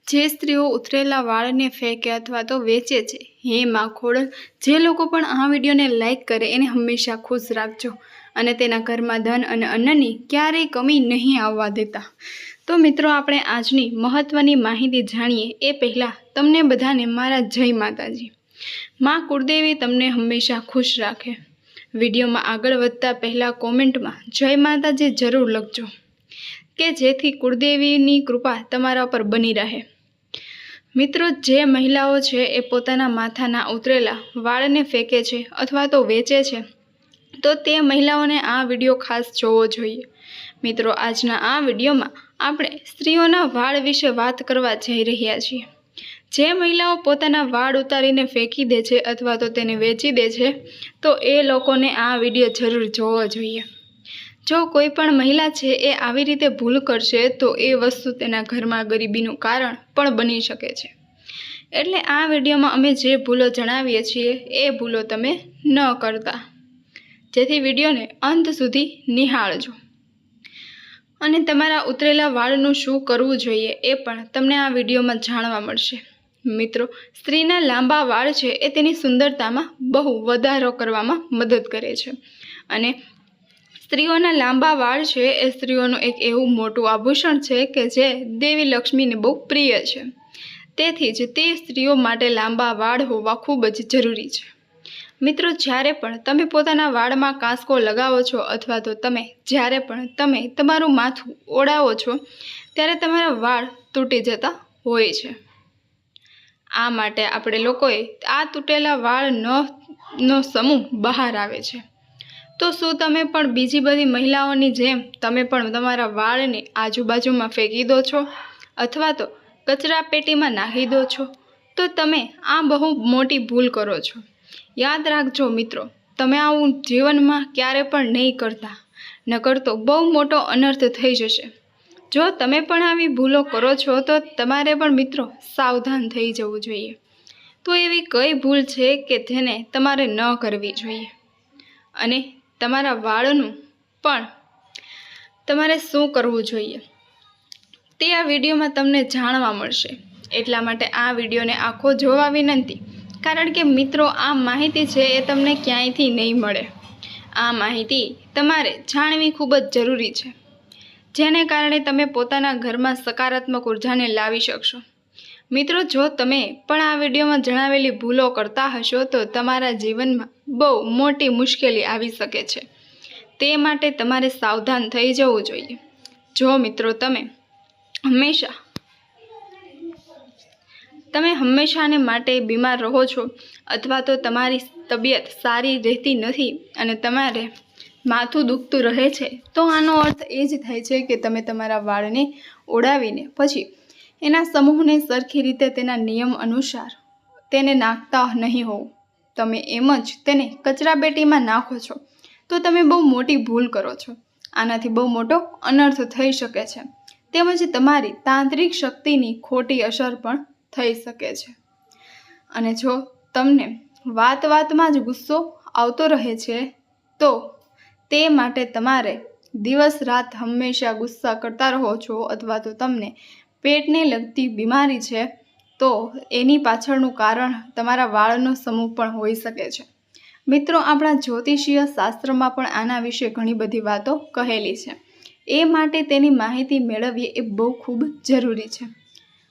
જે સ્ત્રીઓ ઉતરેલા વાળને ફેંકે અથવા તો વેચે છે, હે માં ખોડલ, જે લોકો પણ આ વિડીયોને લાઈક કરે એને હંમેશા ખુશ રાખજો અને તેના ઘરમાં ધન અને અન્નની ક્યારેય કમી નહીં આવવા દેતા। તો મિત્રો, આપણે આજની મહત્વની માહિતી જાણીએ એ પહેલાં તમને બધાને મારા જય માતાજી। માં કુળદેવી તમને હંમેશા ખુશ રાખે। વિડીયોમાં આગળ વધતા પહેલાં કોમેન્ટમાં જય માતાજી જરૂર લખજો કે જેથી કુળદેવીની કૃપા તમારા પર બની રહે। મિત્રો, જે મહિલાઓ છે એ પોતાના માથાના ઉતરેલા વાળને ફેંકે છે અથવા તો વેચે છે, તો તે મહિલાઓને આ વિડીયો ખાસ જોવો જોઈએ। મિત્રો, આજના આ વિડીયોમાં આપણે સ્ત્રીઓના વાળ વિશે વાત કરવા જઈ રહ્યા છીએ। જે મહિલાઓ પોતાના વાળ ઉતારીને ફેંકી દે છે અથવા તો તેને વેચી દે છે, તો એ લોકોને આ વિડીયો જરૂર જોવો જોઈએ। જો કોઈ પણ મહિલા છે એ આવી રીતે ભૂલ કરશે તો એ વસ્તુ તેના ઘરમાં ગરીબીનું કારણ પણ બની શકે છે। એટલે આ વિડીયોમાં અમે જે ભૂલો જણાવીએ છીએ એ ભૂલો તમે ન કરતા, જેથી વિડીયોને અંત સુધી નિહાળજો અને તમારા ઉતરેલા વાળનું શું કરવું જોઈએ એ પણ તમને આ વિડીયોમાં જાણવા મળશે। મિત્રો, સ્ત્રીના લાંબા વાળ છે એ તેની સુંદરતામાં બહુ વધારો કરવામાં મદદ કરે છે અને સ્ત્રીઓના લાંબા વાળ છે એ સ્ત્રીઓનું એક એવું મોટું આભૂષણ છે કે જે દેવી લક્ષ્મીને બહુ પ્રિય છે। તેથી જ તે સ્ત્રીઓ માટે લાંબા વાળ હોવા ખૂબ જ જરૂરી છે। મિત્રો, જ્યારે પણ તમે પોતાના વાળમાં કાંસકો લગાવો છો અથવા તો જ્યારે પણ તમે તમારું માથું ઓળાવો છો, ત્યારે તમારા વાળ તૂટી જતા હોય છે। આ માટે આપણે લોકોએ આ તૂટેલા વાળનો સમૂહ બહાર આવે છે। તો શું તમે પણ બીજી બધી મહિલાઓની જેમ તમે પણ તમારા વાળને આજુબાજુમાં ફેંકી દો છો અથવા તો કચરા પેટીમાં નાખી દો છો? તો તમે આ બહુ મોટી ભૂલ કરો છો। યાદ રાખજો મિત્રો, તમે આવું જીવનમાં ક્યારે પણ નહીં કરતા, નકર તો બહુ મોટો અનર્થ થઈ જશે। જો તમે પણ આવી ભૂલો કરો છો તો તમારે પણ મિત્રો સાવધાન થઈ જવું જોઈએ। તો એવી કઈ ભૂલ છે કે જેને તમારે ન કરવી જોઈએ અને તમારા વાળનું પણ તમારે શું કરવું જોઈએ તે આ વિડીયોમાં તમને જાણવા મળશે। એટલા માટે આ વિડીયોને આખો જોવા વિનંતી, કારણ કે મિત્રો, આ માહિતી છે એ તમને ક્યાંયથી નહીં મળે। આ માહિતી તમારે જાણવી ખૂબ જ જરૂરી છે, જેને કારણે તમે પોતાના ઘરમાં સકારાત્મક ઉર્જાને લાવી શકશો। મિત્રો, જો તમે પણ આ વિડીયોમાં જણાવેલી ભૂલો કરતા હશો તો તમારા જીવનમાં બહુ મોટી મુશ્કેલી આવી શકે છે। તે માટે તમારે સાવધાન થઈ જવું જોઈએ। જો મિત્રો, તમે હંમેશાને માટે બીમાર રહો છો અથવા તો તમારી તબિયત સારી રહેતી નથી અને તમારે માથું દુખતું રહે છે, તો આનો અર્થ એ જ થાય છે કે તમે તમારા વાળને ઓળાવીને પછી એના સમૂહને સરખી રીતે તેના નિયમ અનુસાર તેને નાખતા નહીં હોવ, તમે એમ જ તેને કચરાપેટીમાં નાખો છો, તો તમે બહુ મોટી ભૂલ કરો છો। આનાથી બહુ મોટો અનર્થ થઈ શકે છે, તેમજ તમારી તાંત્રિક શક્તિની ખોટી અસર પણ થઈ શકે છે। અને જો તમને વાતમાં જ ગુસ્સો આવતો રહે છે, તો તે માટે તમારે દિવસ રાત હંમેશા ગુસ્સા કરતા રહો છો અથવા તો તમને પેટને લગતી બીમારી છે, તો એની પાછળનું કારણ તમારા વાળનો સમૂહ પણ હોઈ શકે છે। મિત્રો, આપણા જ્યોતિષીય શાસ્ત્રમાં પણ આના વિશે ઘણી બધી વાતો કહેલી છે, એ માટે તેની માહિતી મેળવવી એ બહુ ખૂબ જરૂરી છે।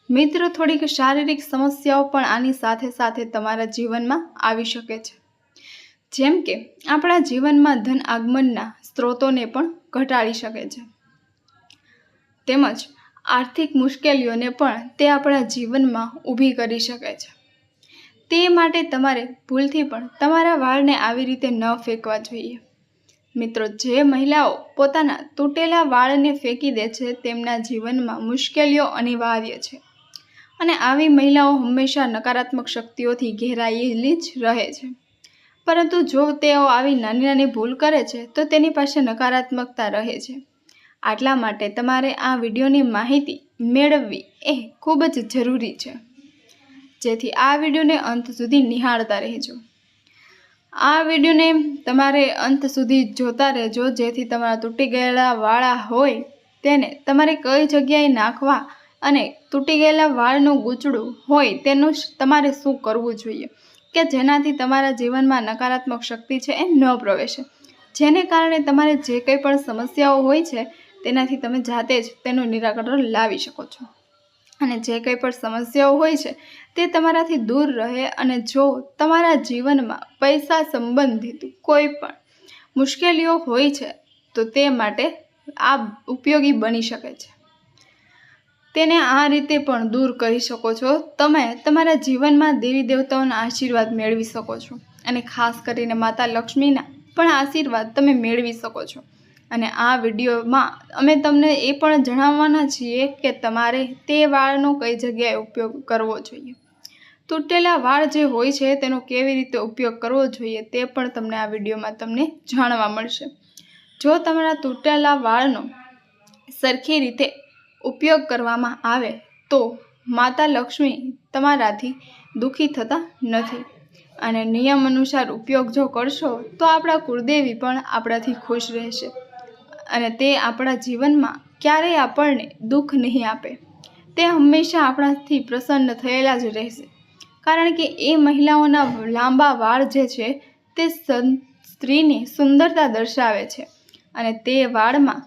મિત્રો, થોડીક શારીરિક સમસ્યાઓ પણ આની સાથે સાથે તમારા જીવનમાં આવી શકે છે, જેમ કે આપણા જીવનમાં ધન આગમનના સ્ત્રોતોને પણ ઘટાડી શકે છે, તેમજ આર્થિક મુશ્કેલીઓને પણ તે આપણા જીવનમાં ઊભી કરી શકે છે। તે માટે તમારે ભૂલથી પણ તમારા વાળને આવી રીતે ન ફેંકવા જોઈએ। મિત્રો, જે મહિલાઓ પોતાના તૂટેલા વાળને ફેંકી દે છે તેમના જીવનમાં મુશ્કેલીઓ અનિવાર્ય છે અને આવી મહિલાઓ હંમેશા નકારાત્મક શક્તિઓથી ઘેરાયેલી જ રહે છે। પરંતુ જો તેઓ આવી નાની નાની ભૂલ કરે છે તો તેની પાસે નકારાત્મકતા રહે છે। આટલા માટે તમારે આ વિડીયોની માહિતી મેળવવી એ ખૂબ જ જરૂરી છે, જેથી આ વિડીયોને અંત સુધી નિહાળતા રહેજો। આ વિડીયોને તમારે અંત સુધી જોતા રહેજો, જેથી તમારા તૂટી ગયેલા વાળા હોય તેને તમારે કઈ જગ્યાએ નાખવા અને તૂટી ગયેલા વાળનું ગૂંચળું હોય તેનું તમારે શું કરવું જોઈએ કે જેનાથી તમારા જીવનમાં નકારાત્મક શક્તિ છે એ ન પ્રવેશે, જેને કારણે તમારે જે કંઈ પણ સમસ્યાઓ હોય છે તેનાથી તમે જાતે જ તેનું નિરાકરણ લાવી શકો છો અને જે કંઈ પણ સમસ્યાઓ હોય છે તે તમારાથી દૂર રહે। અને જો તમારા જીવનમાં પૈસા સંબંધિત કોઈ પણ મુશ્કેલીઓ હોય છે તો તે માટે આ ઉપયોગી બની શકે છે। તેને આ રીતે પણ દૂર કરી શકો છો। તમે તમારા જીવનમાં દેવી દેવતાઓના આશીર્વાદ મેળવી શકો છો અને ખાસ કરીને માતા લક્ષ્મીના પણ આશીર્વાદ તમે મેળવી શકો છો। અને આ વિડીયોમાં અમે તમને એ પણ જણાવવાના છીએ કે તમારે તે વાળનો કઈ જગ્યાએ ઉપયોગ કરવો જોઈએ, તૂટેલા વાળ જે હોય છે તેનો કેવી રીતે ઉપયોગ કરવો જોઈએ તે પણ તમને આ વિડીયોમાં તમને જાણવા મળશે। જો તમારા તૂટેલા વાળનો સરખી રીતે ઉપયોગ કરવામાં આવે તો માતા લક્ષ્મી તમારાથી દુઃખી થતા નથી અને નિયમ અનુસાર ઉપયોગ જો કરશો તો આપણા કુળદેવી પણ આપણાથી ખુશ રહેશે અને તે આપણા જીવનમાં ક્યારેય આપણને દુઃખ નહીં આપે। તે હંમેશા આપણાથી પ્રસન્ન થયેલા જ રહેશે, કારણ કે એ મહિલાઓના લાંબા વાળ જે છે તે સ્ત્રીની સુંદરતા દર્શાવે છે અને તે વાળમાં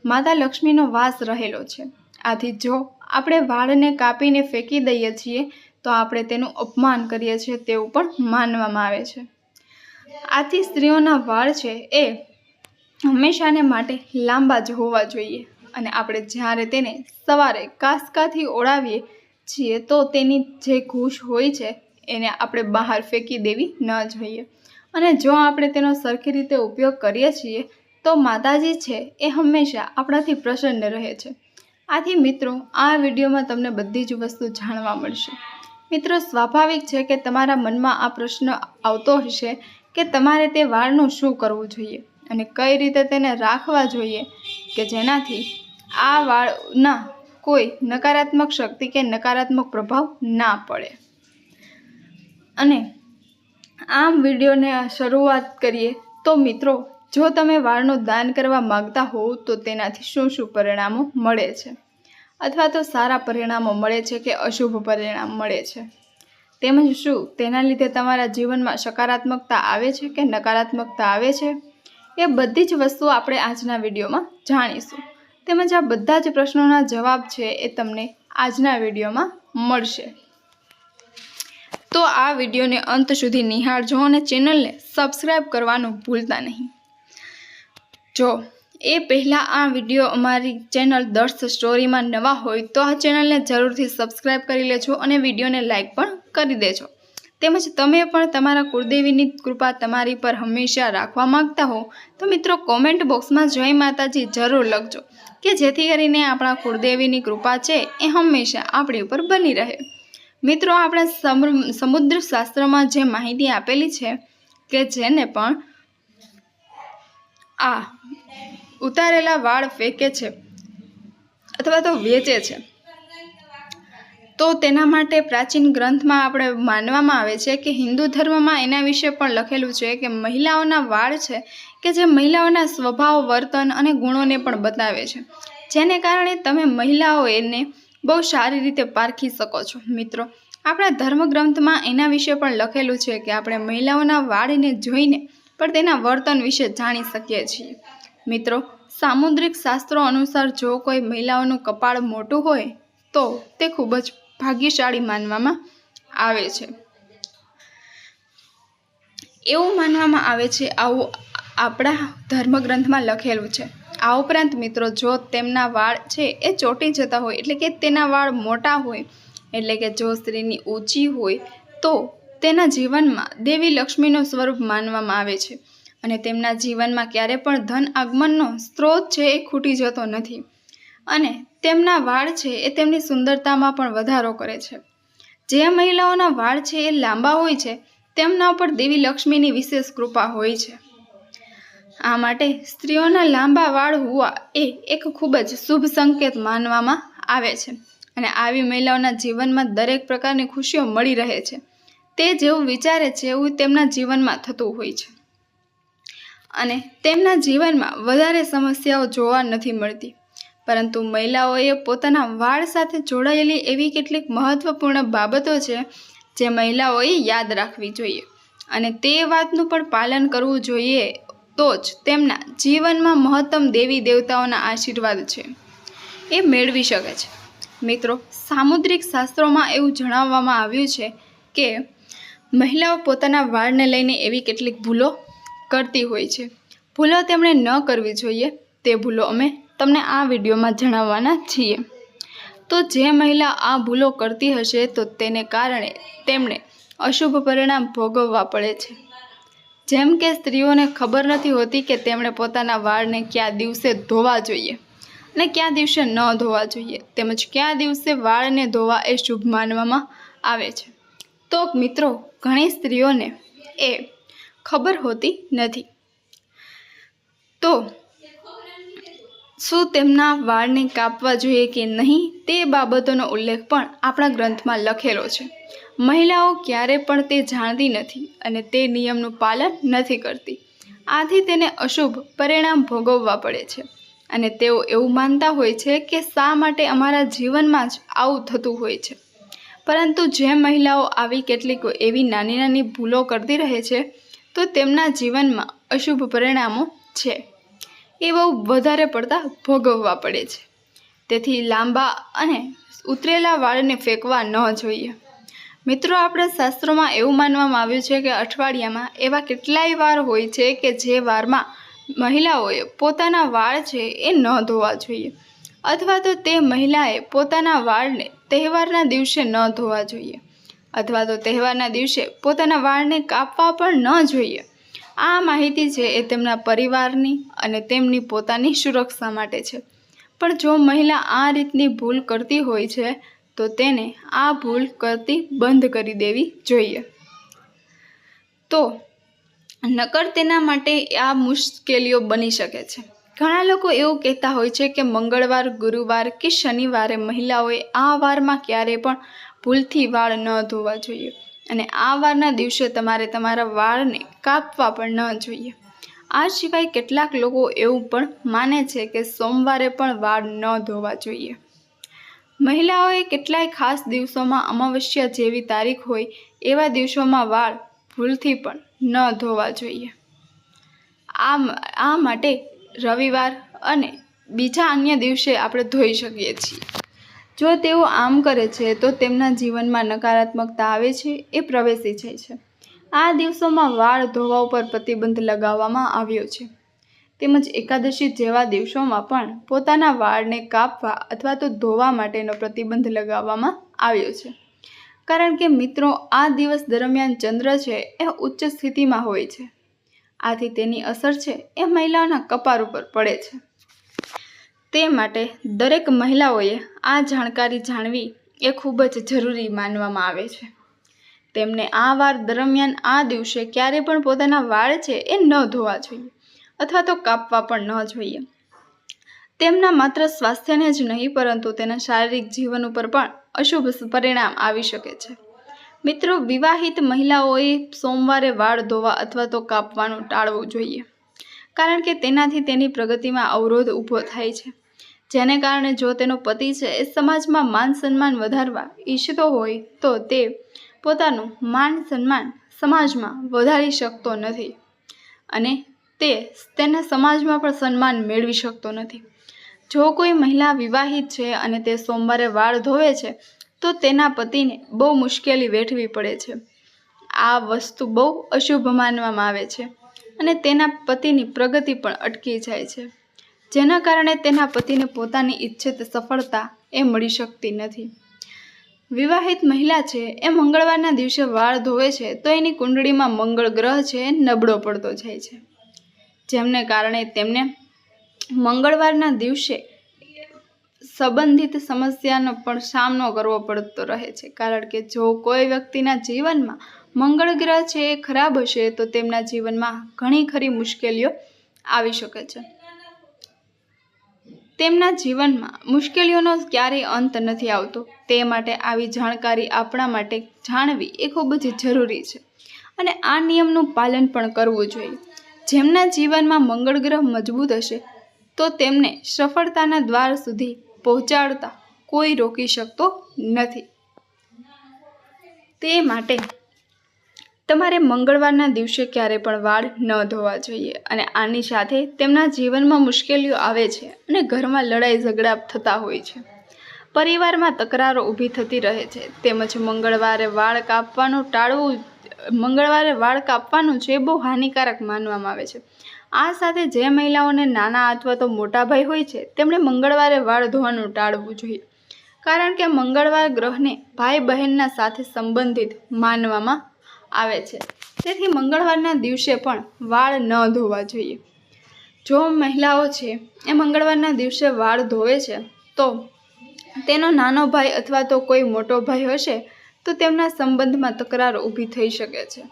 માતા લક્ષ્મીનો વાસ રહેલો છે। આથી જો આપણે વાળને કાપીને ફેંકી દઈએ છીએ તો આપણે તેનું અપમાન કરીએ છીએ તેવું પણ માનવામાં આવે છે। આથી સ્ત્રીઓના વાળ છે એ હંમેશાને માટે લાંબા જ હોવા જોઈએ અને આપણે જ્યારે તેને સવારે કાંસકાથી ઓળાવીએ છીએ તો તેની જે ગૂંચ હોય છે એને આપણે બહાર ફેંકી દેવી ન જોઈએ અને જો આપણે તેનો સરખી રીતે ઉપયોગ કરીએ છીએ તો માતાજી છે એ હંમેશા આપણાથી પ્રસન્ન રહે છે। આથી મિત્રો આ વિડીયોમાં તમને બધી જ વસ્તુ જાણવા મળશે। મિત્રો સ્વાભાવિક છે કે તમારા મનમાં આ પ્રશ્ન આવતો હશે કે તમારે તે વાળનું શું કરવું જોઈએ અને કઈ રીતે તેને રાખવા જોઈએ કે જેનાથી આ વાળના કોઈ નકારાત્મક શક્તિ કે નકારાત્મક પ્રભાવ ના પડે। અને આમ વિડીયોને શરૂઆત કરીએ તો મિત્રો જો તમે વાળનું દાન કરવા માગતા હોવ તો તેનાથી શું શું પરિણામો મળે છે અથવા તો સારા પરિણામો મળે છે કે અશુભ પરિણામ મળે છે, તેમજ શું તેના લીધે તમારા જીવનમાં સકારાત્મકતા આવે છે કે નકારાત્મકતા આવે છે, એ બધી જ વસ્તુઓ આપણે આજના વિડીયોમાં જાણીશું। તેમજ આ બધા જ પ્રશ્નોના જવાબ છે એ તમને આજના વિડીયોમાં મળશે। તો આ વિડીયોને અંત સુધી નિહાળજો અને ચેનલને સબસ્ક્રાઈબ કરવાનું ભૂલતા નહીં। જો એ પહેલાં આ વિડીયો અમારી ચેનલ દર્શ સ્ટોરીમાં નવા હોય તો આ ચેનલને જરૂરથી સબસ્ક્રાઈબ કરી લેજો અને વિડીયોને લાઈક પણ કરી દેજો। તેમજ તમે પણ તમારા કુળદેવીની કૃપા તમારી પર હંમેશા રાખવા માંગતા હો તો મિત્રો કોમેન્ટ બોક્સમાં જય માતાજી જરૂર લખજો કે જેથી કરીને આપણા કુળદેવીની કૃપા છે એ હંમેશા આપણી ઉપર બની રહે। મિત્રો આપણા સમુદ્ર શાસ્ત્રમાં જે માહિતી આપેલી છે કે જેને પણ આ ઉતારેલા વાળ ફેંકે છે અથવા તો વેચે છે તો તેના માટે પ્રાચીન ગ્રંથમાં આપણે માનવામાં આવે છે કે હિન્દુ ધર્મમાં એના વિશે પણ લખેલું છે કે મહિલાઓના વાળ છે કે જે મહિલાઓના સ્વભાવ, વર્તન અને ગુણોને પણ બતાવે છે, જેને કારણે તમે મહિલાઓ એને બહુ સારી રીતે પારખી શકો છો। મિત્રો આપણા ધર્મગ્રંથમાં એના વિશે પણ લખેલું છે કે આપણે મહિલાઓના વાળને જોઈને પણ તેના વર્તન વિશે જાણી શકીએ છીએ। મિત્રો સામુદ્રિક શાસ્ત્રો અનુસાર જો કોઈ મહિલાઓનું કપાળ મોટું હોય તો તે ખૂબ જ ભાગ્યશાળી માનવામાં આવે છે, એવું માનવામાં આવે છે, આવું આપણા ધર્મગ્રંથમાં લખેલું છે। આ ઉપરાંત મિત્રો જો તેમના વાળ છે એ ચોંટી જતા હોય એટલે કે તેના વાળ મોટા હોય એટલે કે જો સ્ત્રીની ઊંચી હોય તો તેના જીવનમાં દેવી લક્ષ્મીનું સ્વરૂપ માનવામાં આવે છે અને તેમના જીવનમાં ક્યારે પણ ધન આગમનનો સ્ત્રોત છે એ ખૂટી જતો નથી અને તેમના વાળ છે એ તેમની સુંદરતામાં પણ વધારો કરે છે। જે મહિલાઓના વાળ છે એ લાંબા હોય છે તેમના ઉપર દેવી લક્ષ્મીની વિશેષ કૃપા હોય છે। આ માટે સ્ત્રીઓના લાંબા વાળ હોવા એ એક ખૂબ જ શુભ સંકેત માનવામાં આવે છે અને આવી મહિલાઓના જીવનમાં દરેક પ્રકારની ખુશીઓ મળી રહે છે। તે જેવું વિચારે છે એવું તેમના જીવનમાં થતું હોય છે અને તેમના જીવનમાં વધારે સમસ્યાઓ જોવા નથી મળતી। પરંતુ મહિલાઓએ પોતાના વાળ સાથે જોડાયેલી એવી કેટલીક મહત્વપૂર્ણ બાબતો છે જે મહિલાઓએ યાદ રાખવી જોઈએ અને તે વાતનું પણ પાલન કરવું જોઈએ, તો જ તેમના જીવનમાં મહત્તમ દેવી દેવતાઓના આશીર્વાદ છે એ મેળવી શકે છે. મિત્રો, સામુદ્રિક શાસ્ત્રોમાં એવું જણાવવામાં આવ્યું છે કે મહિલાઓ પોતાના વાળને લઈને એવી કેટલીક ભૂલો કરતી હોય છે. ભૂલો તેમણે ન કરવી જોઈએ તે ભૂલો અમે તમને આ વિડીયોમાં જણાવવાના છીએ. તો જે મહિલા આ ભૂલો કરતી હશે તો તેને કારણે તેમણે અશુભ પરિણામ ભોગવવા પડે છે. જેમ કે સ્ત્રીઓને ખબર નથી હોતી કે તેમણે પોતાના વાળને કયા દિવસે ધોવા જોઈએ અને કયા દિવસે ન ધોવા જોઈએ, તેમજ કયા દિવસે વાળને ધોવા એ શુભ માનવામાં આવે છે. તો મિત્રો, ઘણી સ્ત્રીઓને એ ખબર હોતી નથી. તો શું તેમના વાળને કાપવા જોઈએ કે નહીં તે બાબતોનો ઉલ્લેખ પણ આપણા ગ્રંથમાં લખેલો છે. મહિલાઓ ક્યારે પણ તે જાણતી નથી અને તે નિયમનું પાલન નથી કરતી. આથી તેને અશુભ પરિણામ ભોગવવા પડે છે અને તેઓ એવું માનતા હોય છે કે શા માટે અમારા જીવનમાં જ આવું થતું હોય છે. પરંતુ જે મહિલાઓ આવી કેટલીક એવી નાની નાની ભૂલો કરતી રહે છે તો તેમના જીવનમાં અશુભ પરિણામો છે એ બહુ વધારે પડતા ભોગવવા પડે છે. તેથી લાંબા અને ઉતરેલા વાળને ફેંકવા ન જોઈએ. મિત્રો, આપણા શાસ્ત્રોમાં એવું માનવામાં આવ્યું છે કે અઠવાડિયામાં એવા કેટલાય વાર હોય છે કે જે વારમાં મહિલાઓએ પોતાના વાળ છે એ ન ધોવા જોઈએ, અથવા તો તે મહિલાએ પોતાના વાળને તહેવારના દિવસે ન ધોવા જોઈએ, અથવા તો તહેવારના દિવસે પોતાના વાળને કાપવા પણ ન જોઈએ. આ માહિતી છે એ તેમના પરિવારની અને તેમની પોતાની સુરક્ષા માટે છે. પણ જો મહિલા આ રીતની ભૂલ કરતી હોય છે તો તેને આ ભૂલ કરતી બંધ કરી દેવી જોઈએ. તો નકર તેના માટે આ મુશ્કેલીઓ બની શકે છે. ઘણા લોકો એવું કહેતા હોય છે કે મંગળવાર, ગુરુવાર કે શનિવારે મહિલાઓએ આ વારમાં ક્યારેય પણ ભૂલથી વાળ ન ધોવા જોઈએ અને આ વારના દિવસે તમારે તમારા વાળને કાપવા પણ ન જોઈએ. આ સિવાય કેટલાક લોકો એવું પણ માને છે કે સોમવારે પણ વાળ ન ધોવા જોઈએ. મહિલાઓએ કેટલાય ખાસ દિવસોમાં અમાવસ્યા જેવી તારીખ હોય એવા દિવસોમાં વાળ ભૂલથી પણ ન ધોવા જોઈએ. આ માટે રવિવાર અને બીજા અન્ય દિવસે આપણે ધોઈ શકીએ છીએ. જો તેઓ આમ કરે છે તો તેમના જીવનમાં નકારાત્મકતા આવે છે એ પ્રવેશી જાય છે. આ દિવસોમાં વાળ ધોવા ઉપર પ્રતિબંધ લગાવવામાં આવ્યો છે. તેમજ એકાદશી જેવા દિવસોમાં પણ પોતાના વાળને કાપવા અથવા તો ધોવા માટેનો પ્રતિબંધ લગાવવામાં આવ્યો છે. કારણ કે મિત્રો, આ દિવસ દરમિયાન ચંદ્ર છે એ ઉચ્ચ સ્થિતિમાં હોય છે. આથી તેની અસર છે એ મહિલાઓના કપાળ ઉપર પડે છે. તે માટે દરેક મહિલાઓએ આ જાણકારી જાણવી એ ખૂબ જ જરૂરી માનવામાં આવે છે. તેમને આ વાર દરમિયાન આ દિવસે ક્યારે પણ પોતાના વાળ છે એ ન ધોવા જોઈએ અથવા તો કાપવા પણ ન જોઈએ. તેમના માત્ર સ્વાસ્થ્યને જ નહીં પરંતુ તેના શારીરિક જીવન ઉપર પણ અશુભ પરિણામ આવી શકે છે. મિત્રો, વિવાહિત મહિલાઓએ સોમવારે વાળ ધોવા અથવા તો કાપવાનું ટાળવું જોઈએ, કારણ કે તેનાથી તેની પ્રગતિમાં અવરોધ ઊભો થાય છે. જેને કારણે જો તેનો પતિ છે એ સમાજમાં માન સન્માન વધારવા ઈચ્છતો હોય તો તે પોતાનું માન સન્માન સમાજમાં વધારી શકતો નથી અને તે તેના સમાજમાં પણ સન્માન મેળવી શકતો નથી. જો કોઈ મહિલા વિવાહિત છે અને તે સોમવારે વાળ ધોવે છે તો તેના પતિને બહુ મુશ્કેલી વેઠવી પડે છે. આ વસ્તુ બહુ અશુભ માનવામાં આવે છે અને તેના પતિની પ્રગતિ પણ અટકી જાય છે, જેના કારણે તેના પતિને પોતાની ઈચ્છિત સફળતા એ મળી શકતી નથી. વિવાહિત મહિલા છે એ મંગળવારના દિવસે વાળ ધોવે છે તો એની કુંડળીમાં મંગળ ગ્રહ છે એ નબળો પડતો જાય છે, જેમને કારણે તેમને મંગળવારના દિવસે સંબંધિત સમસ્યાનો પણ સામનો કરવો પડતો રહે છે. કારણ કે જો કોઈ વ્યક્તિના જીવનમાં મંગળ ગ્રહ છે એ ખરાબ હશે તો તેમના જીવનમાં ઘણી ખરી મુશ્કેલીઓ આવી શકે છે. તેમના જીવનમાં મુશ્કેલીઓનો ક્યારેય અંત નથી આવતો. તે માટે આવી જાણકારી આપણા માટે જાણવી એ ખૂબ જ જરૂરી છે અને આ નિયમનું પાલન પણ કરવું જોઈએ. જેમના જીવનમાં મંગળ ગ્રહ મજબૂત હશે તો તેમને સફળતાના દ્વાર સુધી પહોંચાડતા કોઈ રોકી શકતો નથી. તે માટે તમારે મંગળવારના દિવસે ક્યારે પણ વાળ ન ધોવા જોઈએ. અને આની સાથે તેમના જીવનમાં મુશ્કેલીઓ આવે છે અને ઘરમાં લડાઈ ઝઘડા થતા હોય છે, પરિવારમાં તકરારો ઊભી થતી રહે છે. તેમજ મંગળવારે વાળ કાપવાનું છે બહુ હાનિકારક માનવામાં આવે છે. આ સાથે જે મહિલાઓને નાના અથવા તો મોટા ભાઈ હોય છે તેમણે મંગળવારે વાળ ધોવાનું ટાળવું જોઈએ, કારણ કે મંગળવાર ગ્રહને ભાઈ બહેનના સાથે સંબંધિત માનવામાં આવે છે. તેથી મંગળવારના દિવસે પણ વાળ ન ધોવા જોઈએ. જો મહિલાઓ છે એ મંગળવારના દિવસે વાળ ધોવે છે તો તેનો નાનો ભાઈ અથવા તો કોઈ મોટો ભાઈ હશે તો તેમના સંબંધમાં તકરાર ઊભી થઈ શકે છે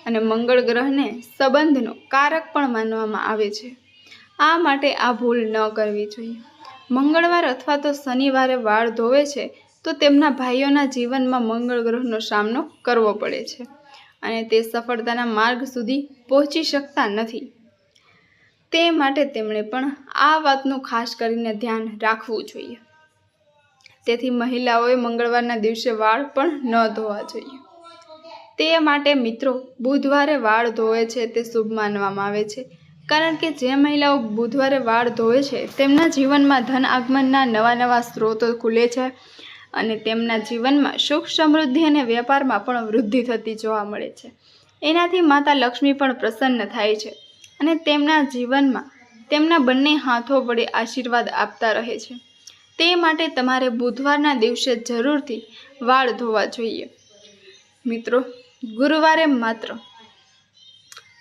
અને મંગળ ગ્રહને સંબંધનો કારક પણ માનવામાં આવે છે. આ માટે આ ભૂલ ન કરવી જોઈએ. મંગળવાર અથવા તો શનિવારે વાળ ધોવે છે તો તેમના ભાઈઓના જીવનમાં મંગળ ગ્રહનો સામનો કરવો પડે છે અને તે સફળતાના માર્ગ સુધી પહોંચી શકતા નથી. તે માટે તેમણે પણ આ વાતનું ખાસ કરીને ધ્યાન રાખવું જોઈએ. તેથી મહિલાઓએ મંગળવારના દિવસે વાળ પણ ન ધોવા જોઈએ. તે માટે મિત્રો બુધવારે વાળ ધોવે છે તે શુભ માનવામાં આવે છે, કારણ કે જે મહિલાઓ બુધવારે વાળ ધોવે છે તેમના જીવનમાં ધન આગમનના નવા સ્ત્રોતો ખુલે છે અને તેમના જીવનમાં સુખ સમૃદ્ધિ અને વેપારમાં પણ વૃદ્ધિ થતી જોવા મળે છે. એનાથી માતા લક્ષ્મી પણ પ્રસન્ન થાય છે અને તેમના જીવનમાં તેમના બંને હાથો વડે આશીર્વાદ આપતા રહે છે. તે માટે તમારે બુધવારના દિવસે જરૂરથી વાળ ધોવા જોઈએ. મિત્રો ગુરુવારે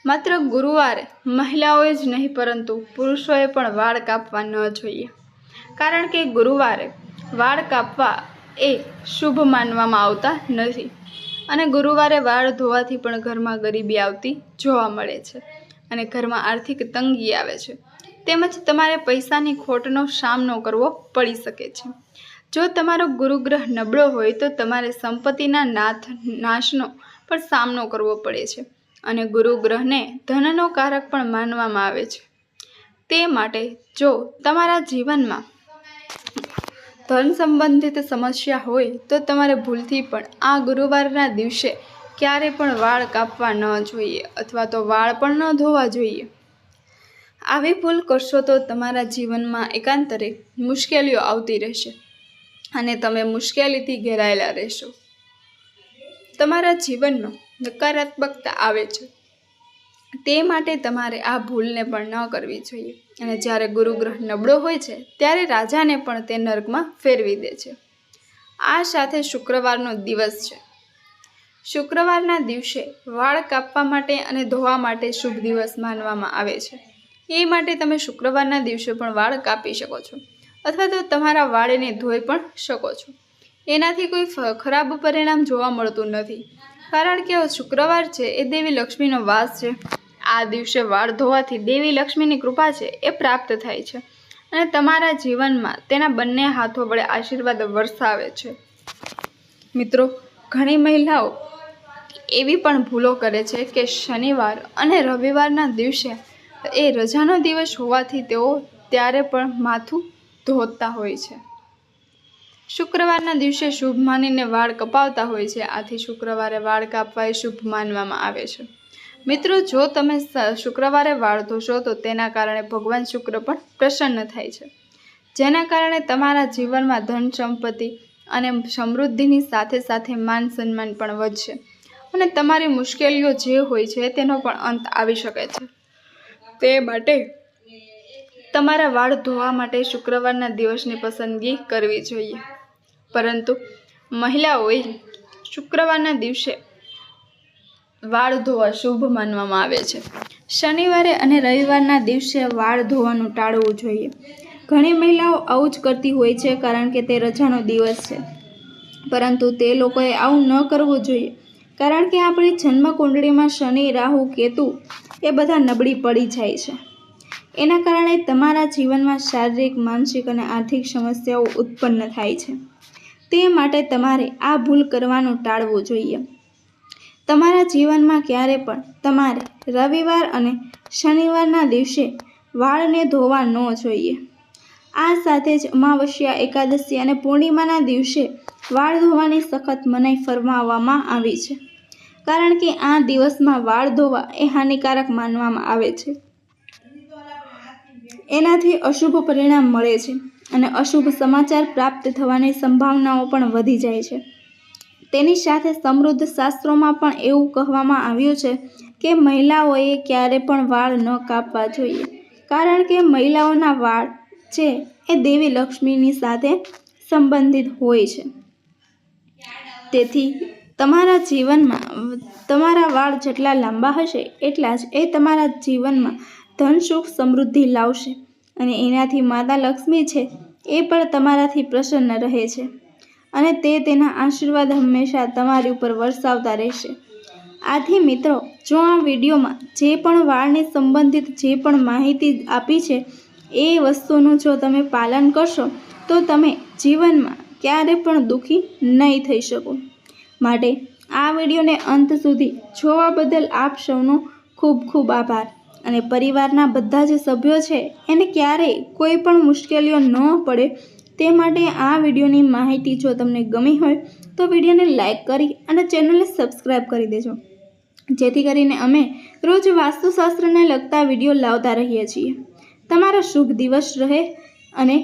માત્ર ગુરુવારે મહિલાઓએ જ નહીં પરંતુ પુરુષોએ પણ વાળ કાપવા ન જોઈએ, કારણ કે ગુરુવારે વાળ કાપવા એ શુભ માનવામાં આવતા નથી અને ગુરુવારે વાળ ધોવાથી પણ ઘરમાં ગરીબી આવતી જોવા મળે છે અને ઘરમાં આર્થિક તંગી આવે છે. તેમજ તમારે પૈસાની ખોટનો સામનો કરવો પડી શકે છે. જો તમારો ગુરુગ્રહ નબળો હોય તો તમારે સંપત્તિના નાશનો પણ સામનો કરવો પડે છે અને ગુરુગ્રહને ધનનો કારક પણ માનવામાં આવે છે. તે માટે જો તમારા જીવનમાં ધન સંબંધિત સમસ્યા હોય તો તમારે ભૂલથી પણ આ ગુરુવારના દિવસે ક્યારે પણ વાળ કાપવા ન જોઈએ અથવા તો વાળ પણ ન ધોવા જોઈએ. આવી ભૂલ કરશો તો તમારા જીવનમાં એકાંતરે મુશ્કેલીઓ આવતી રહેશે અને તમે મુશ્કેલીથી ઘેરાયેલા રહેશો. તમારા જીવનમાં નકારાત્મકતા આવે છે. તે માટે તમારે આ ભૂલને પણ ન કરવી જોઈએ. અને જ્યારે ગુરુગ્રહ નબળો હોય છે ત્યારે રાજાને પણ તે નર્કમાં ફેરવી દે છે. આ સાથે શુક્રવારનો દિવસ છે. શુક્રવારના દિવસે વાળ કાપવા માટે અને ધોવા માટે શુભ દિવસ માનવામાં આવે છે. એ માટે તમે શુક્રવારના દિવસે પણ વાળ કાપી શકો છો અથવા તો તમારા વાળને ધોઈ પણ શકો છો. એનાથી કોઈ ખરાબ પરિણામ જોવા મળતું નથી, કારણ કે શુક્રવાર છે એ દેવી લક્ષ્મીનો વાસ છે. આ દિવસે વાળ ધોવાથી દેવી લક્ષ્મીની કૃપા છે એ પ્રાપ્ત થાય છે અને તમારા જીવનમાં તેના બંને હાથો વડે આશીર્વાદ વરસાવે છે. મિત્રો ઘણી મહિલાઓ એવી પણ ભૂલો કરે છે કે શનિવાર અને રવિવારના દિવસે એ રજાનો દિવસ હોવાથી તેઓ ત્યારે પણ માથું ધોતા હોય છે. શુક્રવારના દિવસે શુભ માનીને વાળ કપાવતા હોય છે. આથી શુક્રવારે વાળ કાપવા એ શુભ માનવામાં આવે છે. મિત્રો જો તમે શુક્રવારે વાળ ધોશો તો તેના કારણે ભગવાન શુક્ર પણ પ્રસન્ન થાય છે, જેના કારણે તમારા જીવનમાં ધન સંપત્તિ અને સમૃદ્ધિની સાથે સાથે માન સન્માન પણ વધશે અને તમારી મુશ્કેલીઓ જે હોય છે તેનો પણ અંત આવી શકે છે. તે માટે તમારા વાળ ધોવા માટે શુક્રવારના દિવસની પસંદગી કરવી જોઈએ. પરંતુ મહિલાઓએ શુક્રવારના દિવસે વાળ ધોવા શુભ માનવામાં આવે છે. શનિવારે અને રવિવારના દિવસે વાળ ધોવાનું ટાળવું જોઈએ. ઘણી મહિલાઓ આવું જ કરતી હોય છે કારણ કે તે રજાનો દિવસ છે, પરંતુ તે લોકોએ આવું ન કરવું જોઈએ, કારણ કે આપણી જન્મ કુંડળીમાં શનિ, રાહુ, કેતુ એ બધા નબળી પડી જાય છે. એના કારણે તમારા જીવનમાં શારીરિક, માનસિક અને આર્થિક સમસ્યાઓ ઉત્પન્ન થાય છે. તે માટે તમારે આ ભૂલ કરવાનું ટાળવું જોઈએ. તમારા જીવનમાં ક્યારે પણ તમારે રવિવાર અને શનિવારના દિવસે વાળને ધોવા ન જોઈએ। આ સાથે જ અમાવસ્યા, એકાદશી અને પૂર્ણિમાના દિવસે વાળ ધોવાની સખત મનાઈ ફરમાવવામાં આવી છે, કારણ કે આ દિવસમાં વાળ ધોવા એ હાનિકારક માનવામાં આવે છે। એનાથી અશુભ પરિણામ મળે છે અને અશુભ સમાચાર પ્રાપ્ત થવાની સંભાવનાઓ પણ વધી જાય છે। તેની સાથે સમૃદ્ધ શાસ્ત્રોમાં પણ એવું કહેવામાં આવ્યું છે કે મહિલાઓએ ક્યારે પણ વાળ ન કાપવા જોઈએ, કારણ કે મહિલાઓના વાળ છે એ દેવી લક્ષ્મીની સાથે સંબંધિત હોય છે। તેથી તમારા જીવનમાં તમારા વાળ જેટલા લાંબા હશે એટલા જ એ તમારા જીવનમાં ધન, સુખ, સમૃદ્ધિ લાવશે અને એનાથી માતા લક્ષ્મી છે એ પણ તમારાથી પ્રસન્ન રહે છે અને તે તેના આશીર્વાદ હંમેશા તમારી ઉપર વરસાવતા રહેશે। આથી મિત્રો, જો આ વિડીયોમાં જે પણ વાળને સંબંધિત જે પણ માહિતી આપી છે એ વસ્તુનું જો તમે પાલન કરશો તો તમે જીવનમાં ક્યારે પણ દુઃખી નહીં થઈ શકો। માટે આ વિડીયોને અંત સુધી જોવા બદલ આપ સૌનો ખૂબ ખૂબ આભાર અને પરિવારના બધા જ સભ્યો છે એને ક્યારેય કોઈ પણ મુશ્કેલીઓ ન પડે તે માટે આ વિડીયોની માહિતી જો તમને ગમી હોય તો વિડીયોને લાઈક કરી અને ચેનલને સબસ્ક્રાઈબ કરી દેજો, જેથી કરીને અમે રોજ વાસ્તુશાસ્ત્રને લગતા વિડીયો લાવતા રહીએ છીએ। તમારો શુભ દિવસ રહે અને